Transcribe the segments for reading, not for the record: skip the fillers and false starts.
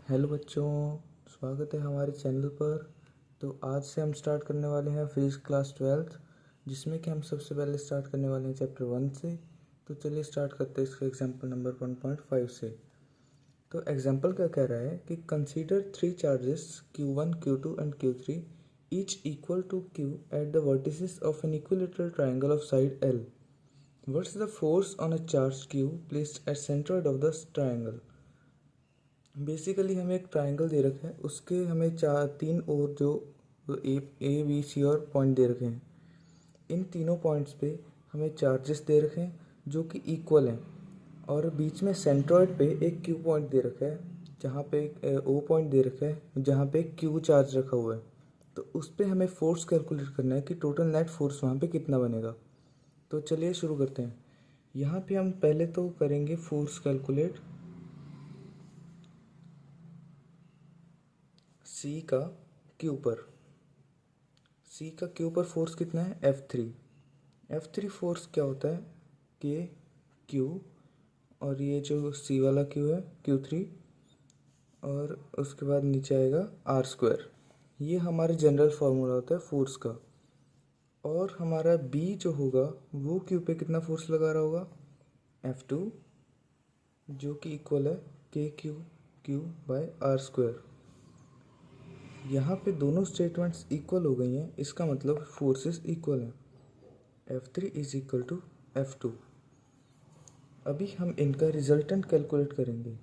Hello बच्चों, स्वागत है हमारे चैनल पर। तो आज से हम स्टार्ट करने वाले हैं फिजिक्स क्लास 12th, जिसमें कि हम सबसे पहले स्टार्ट करने वाले हैं चैप्टर 1 से। तो चलिए स्टार्ट करते हैं इसका एग्जाम्पल नंबर 1.5 से। तो एग्जाम्पल क्या कह रहा है कि consider 3 charges Q1, Q2 and Q3 each equal to Q at the vertices of an equilateral triangle of side L. What's the force on a charge Q placed at centroid of the triangle? Basically हमें एक triangle दे रखा है, उसके हमें तीन और जो A B C और पॉइंट दे रखे हैं। इन तीनों पॉइंट्स पे हमें चार्जेस दे रखे हैं जो कि इक्वल हैं, और बीच में सेंट्रॉइड पे एक क्यू पॉइंट दे रखा है, जहाँ पे एक ओ पॉइंट दे रखा है जहाँ पे एक क्यू चार्ज रखा हुआ है। तो उस पर हमें फोर्स कैलकुलेट करना है कि टोटल नेट फोर्स वहाँ पे कितना बनेगा। तो चलिए शुरू करते हैं। यहाँ पे हम पहले तो करेंगे फोर्स कैलकुलेट सी का क्यू पर। सी का क्यू पर फोर्स कितना है? F3 फोर्स क्या होता है? के क्यू, और ये जो सी वाला क्यू है Q3, और उसके बाद नीचे आएगा R²। ये हमारे जनरल फार्मूला होता है फोर्स का। और हमारा बी जो होगा वो क्यू पे कितना फोर्स लगा रहा होगा? F2, जो कि इक्वल है KQ/R²। यहाँ पे दोनों स्टेटमेंट्स इक्वल हो गई हैं, इसका मतलब फोर्सेस इक्वल हैं। F3 is equal to F2। अभी हम इनका रिजल्टेंट कैलकुलेट करेंगे।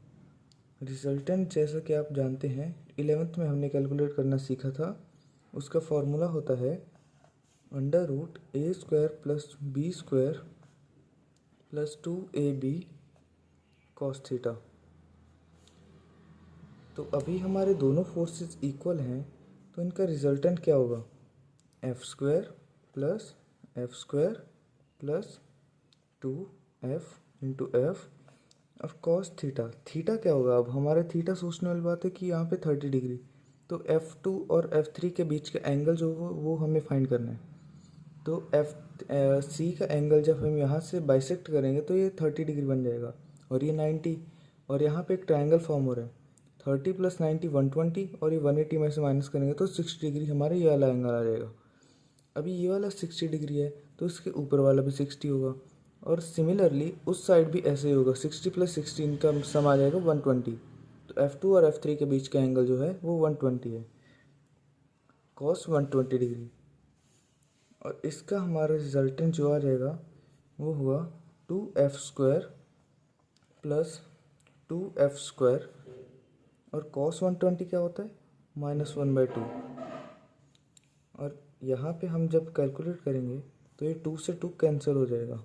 रिजल्टेंट जैसा कि आप जानते हैं 11th में हमने कैलकुलेट करना सीखा था। उसका फॉर्मूला होता है √a² + b² + 2ab cos theta. तो अभी हमारे दोनों फोर्सेस इक्वल हैं, तो इनका रिजल्टेंट क्या होगा? F² + F² + 2f into F और कॉस थीटा। थीटा क्या होगा? अब हमारे थीटा सोचने वाली बात है कि यहाँ पे 30 डिग्री, तो F2 और F3 के बीच का एंगल जो हो वो हमें फाइंड करना है। तो सी का एंगल जब हम यहाँ से बाइसेक्ट करेंगे तो ये 30 डिग्री बन जाएगा, और ये 90, और यहाँ पे एक ट्राइंगल फॉर्म हो रहा है। 30 + 90 120, और ये 180 में से माइनस करेंगे तो 60 डिग्री हमारा ये वाला एंगल आ जाएगा। अभी ये वाला 60 डिग्री है तो इसके ऊपर वाला भी 60 होगा, और सिमिलरली उस साइड भी ऐसे ही होगा। 60 + 16 का सम आ जाएगा 120। तो F2 और F3 के बीच का एंगल जो है वो 120 है, cos 120 डिग्री। और इसका हमारा रिजल्टेंट जो आ जाएगा वो हुआ 2f² + 2f², और cos 120 क्या होता है? -1/2। और यहाँ पे हम जब कैलकुलेट करेंगे तो ये 2 से 2 कैंसिल हो जाएगा,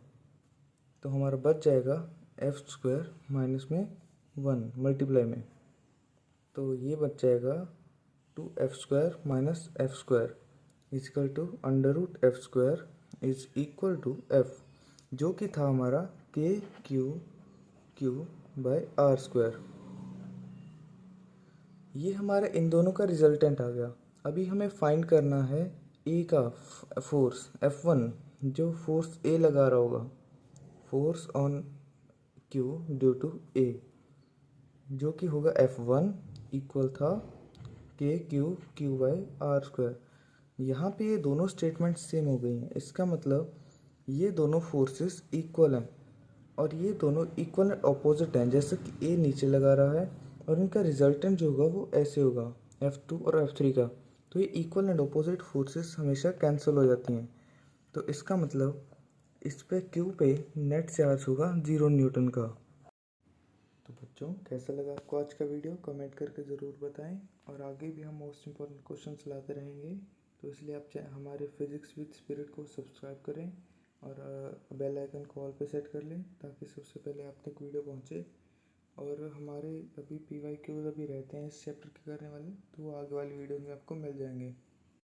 तो हमारा बच जाएगा f² माइनस में 1 मल्टीप्लाई में। तो ये बच जाएगा 2f² - f² equal to √f² is equal to f, जो कि था हमारा KQ/R²। ये हमारा इन दोनों का रिजल्टेंट आ गया। अभी हमें फाइंड करना है ए का फोर्स F1, जो फोर्स ए लगा रहा होगा, force on Q due to a, जो कि होगा F1 इक्वल था KQ/R²। यहाँ पे ये दोनों स्टेटमेंट सेम हो गई हैं, इसका मतलब ये दोनों फोर्सेस इक्वल हैं, और ये दोनों इक्वल एंड अपोजिट हैं। जैसे कि ए नीचे लगा रहा है और इनका रिजल्टेंट जो होगा वो ऐसे होगा, F2 और F3 का। तो ये इक्वल एंड अपोजिट फोर्सेस हमेशा कैंसिल हो जाती हैं। तो इसका मतलब इस पे क्यू पे नेट चार्ज होगा 0 न्यूटन का। तो बच्चों, कैसा लगा आपको आज का वीडियो? कमेंट करके ज़रूर बताएं, और आगे भी हम मोस्ट इम्पॉर्टेंट क्वेश्चंस लाते रहेंगे। तो इसलिए आप हमारे फिजिक्स विद स्पिरिट को सब्सक्राइब करें और बेल आइकन को ऑल पे सेट कर लें, ताकि सबसे पहले आप तक वीडियो पहुंचे। और हमारे अभी PYQs अभी रहते हैं इस चैप्टर के करने वाले, तो वो आगे वाली वीडियो में आपको मिल जाएंगे।